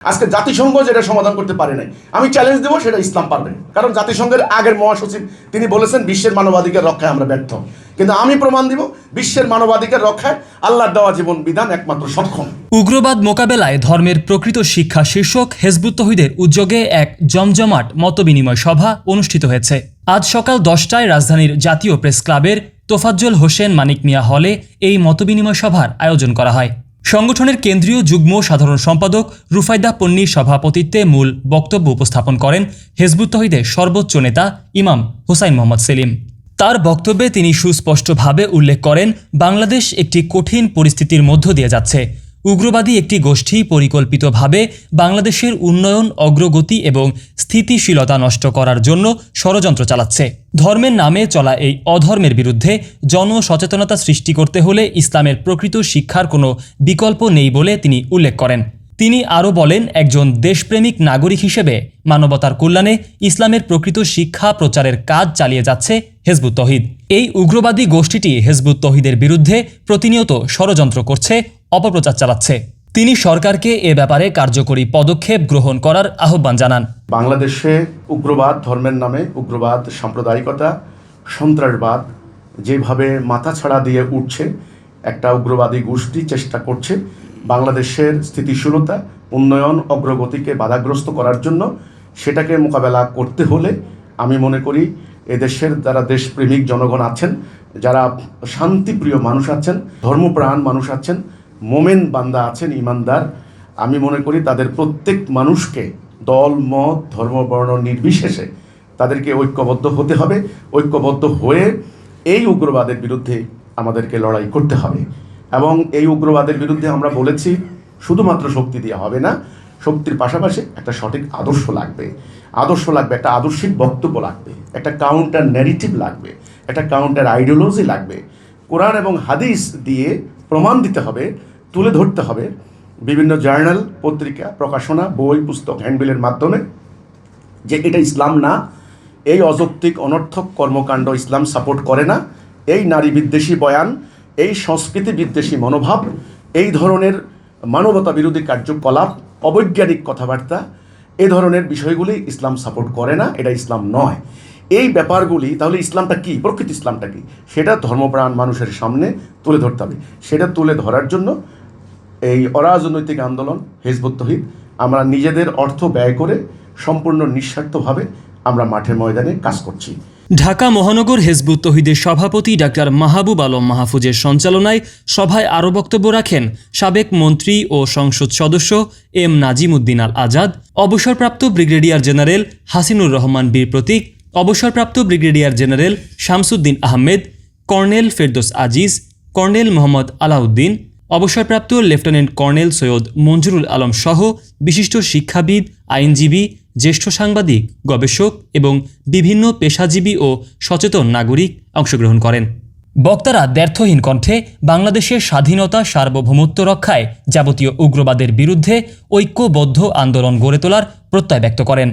আজকে জাতিসংঘ যেটা সমাধান করতে পারে নাই, আমি চ্যালেঞ্জ দেবো সেটা ইসলাম পারবে। কারণ জাতিসংঘের আগের মহাসচিব তিনি বলেছেন বিশ্বের মানবাধিকার রক্ষায় আমরা ব্যর্থ, কিন্তু আমি প্রমাণ দিব বিশ্বের মানবাধিকার রক্ষায় আল্লাহর দেওয়া জীবন বিধান একমাত্র সক্ষম। উগ্রবাদ মোকাবেলায় ধর্মের প্রকৃত শিক্ষা শীর্ষক হেজবুত তৌহিদের উদ্যোগে এক জমজমাট মতবিনিময় সভা অনুষ্ঠিত হয়েছে। আজ সকাল 10টায় রাজধানীর জাতীয় প্রেস ক্লাবের তোফাজ্জল হোসেন মানিক মিয়া হলে এই মতবিনিময় সভার আয়োজন করা হয়। সংগঠনের কেন্দ্রীয় যুগ্ম সাধারণ সম্পাদক রুফায়দা পন্নীর সভাপতিত্বে মূল বক্তব্য উপস্থাপন করেন হেজবুত তৌহিদের সর্বোচ্চ নেতা ইমাম হুসাইন মোহাম্মদ সেলিম। তার বক্তব্যে তিনি সুস্পষ্টভাবে উল্লেখ করেন, বাংলাদেশ একটি কঠিন পরিস্থিতির মধ্য দিয়ে যাচ্ছে। উগ্রবাদী একটি গোষ্ঠী পরিকল্পিতভাবে বাংলাদেশের উন্নয়ন, অগ্রগতি এবং স্থিতিশীলতা নষ্ট করার জন্য ষড়যন্ত্র চালাচ্ছে। ধর্মের নামে চলা এই অধর্মের বিরুদ্ধে জনসচেতনতা সৃষ্টি করতে হলে ইসলামের প্রকৃত শিক্ষার কোনো বিকল্প নেই বলে তিনি উল্লেখ করেন। তিনি আরও বলেন, একজন দেশপ্রেমিক নাগরিক হিসেবে মানবতার কল্যাণে ইসলামের প্রকৃত শিক্ষা প্রচারের কাজ চালিয়ে যাচ্ছে হেজবুত তৌহিদ। এই উগ্রবাদী গোষ্ঠীটি হেজবুত তৌহিদের বিরুদ্ধে প্রতিনিয়ত ষড়যন্ত্র করছে, অপপ্রচার চালাচ্ছে। তিনি সরকারকে এ ব্যাপারে কার্যকরী পদক্ষেপ গ্রহণ করার আহ্বান জানান। বাংলাদেশে উগ্রবাদ, ধর্মের নামে উগ্রবাদ, সাম্প্রদায়িকতা, সন্ত্রাসবাদ যেভাবে মাথাছাড়া দিয়ে উঠছে, একটা উগ্রবাদী গোষ্ঠী চেষ্টা করছে বাংলাদেশের স্থিতিশীলতা, উন্নয়ন, অগ্রগতিকে বাধাগ্রস্ত করার জন্য। সেটাকে মোকাবেলা করতে হলে আমি মনে করি এদেশের যারা দেশপ্রেমিক জনগণ আছেন, যারা শান্তিপ্রিয় মানুষ আছেন, ধর্মপ্রাণ মানুষ আছেন, মোমেন বান্দা আছেন, ইমানদার, আমি মনে করি তাদের প্রত্যেক মানুষকে দল, মত, ধর্ম, বর্ণ নির্বিশেষে তাদেরকে ঐক্যবদ্ধ হতে হবে। ঐক্যবদ্ধ হয়ে এই উগ্রবাদের বিরুদ্ধে আমাদেরকে লড়াই করতে হবে। এবং এই উগ্রবাদের বিরুদ্ধে আমরা বলেছি শুধুমাত্র শক্তি দিয়ে হবে না, শক্তির পাশাপাশি একটা সঠিক আদর্শ লাগবে, একটা আদর্শিক বক্তব্য লাগবে, একটা কাউন্টার ন্যারেটিভ লাগবে, একটা কাউন্টার আইডিওলজি লাগবে। কোরআন এবং হাদিস দিয়ে প্রমাণ দিতে হবে, তুলে ধরতে হবে বিভিন্ন জার্নাল, পত্রিকা, প্রকাশনা, বই, পুস্তক, হ্যান্ডবিলের মাধ্যমে যে এটা ইসলাম না, এই অযৌক্তিক অনর্থক কর্মকাণ্ড ইসলাম সাপোর্ট করে না, এই নারী বিদ্বেষী বয়ান, এই সংস্কৃতি বিদ্বেষী মনোভাব, এই ধরনের মানবতা বিরোধী কার্যকলাপ, অবৈজ্ঞানিক কথাবার্তা, এ ধরনের বিষয়গুলি ইসলাম সাপোর্ট করে না, এটা ইসলাম নয়। এই ব্যাপারগুলি তাহলে ইসলামটা কী, প্রকৃত ইসলামটা কী, সেটা ধর্মপ্রাণ মানুষের সামনে তুলে ধরতে হবে। সেটা তুলে ধরার জন্য এই অরাজনৈতিক আন্দোলন হেজবুত তৌহিদ, আমরা নিজেদের অর্থ ব্যয় করে সম্পূর্ণ নিঃস্বার্থভাবে আমরা মাঠে ময়দানে কাজ করছি। ঢাকা মহানগর হেজবুত তৌহিদের সভাপতি ডাক্তার মাহবুব আলম মাহফুজের সঞ্চালনায় সভায় আরও বক্তব্য রাখেন সাবেক মন্ত্রী ও সংসদ সদস্য এম নাজিম উদ্দিন আল আজাদ, অবসরপ্রাপ্ত ব্রিগেডিয়ার জেনারেল হাসিনুর রহমান বীর প্রতীক, অবসরপ্রাপ্ত brigadier general Shamsuddin Ahmed, colonel Ferdous Aziz, colonel Mohammad Alauddin, অবসরপ্রাপ্ত লেফটেন্যান্ট কর্নেল সৈয়দ মঞ্জুরুল আলম সহ বিশিষ্ট শিক্ষাবিদ, আইনজীবী, জ্যেষ্ঠ সাংবাদিক, গবেষক এবং বিভিন্ন পেশাজীবী ও সচেতন নাগরিক অংশগ্রহণ করেন। বক্তারা দ্ব্যর্থহীন কণ্ঠে বাংলাদেশের স্বাধীনতা, সার্বভৌমত্ব রক্ষায় যাবতীয় উগ্রবাদের বিরুদ্ধে ঐক্যবদ্ধ আন্দোলন গড়ে তোলার প্রত্যয় ব্যক্ত করেন।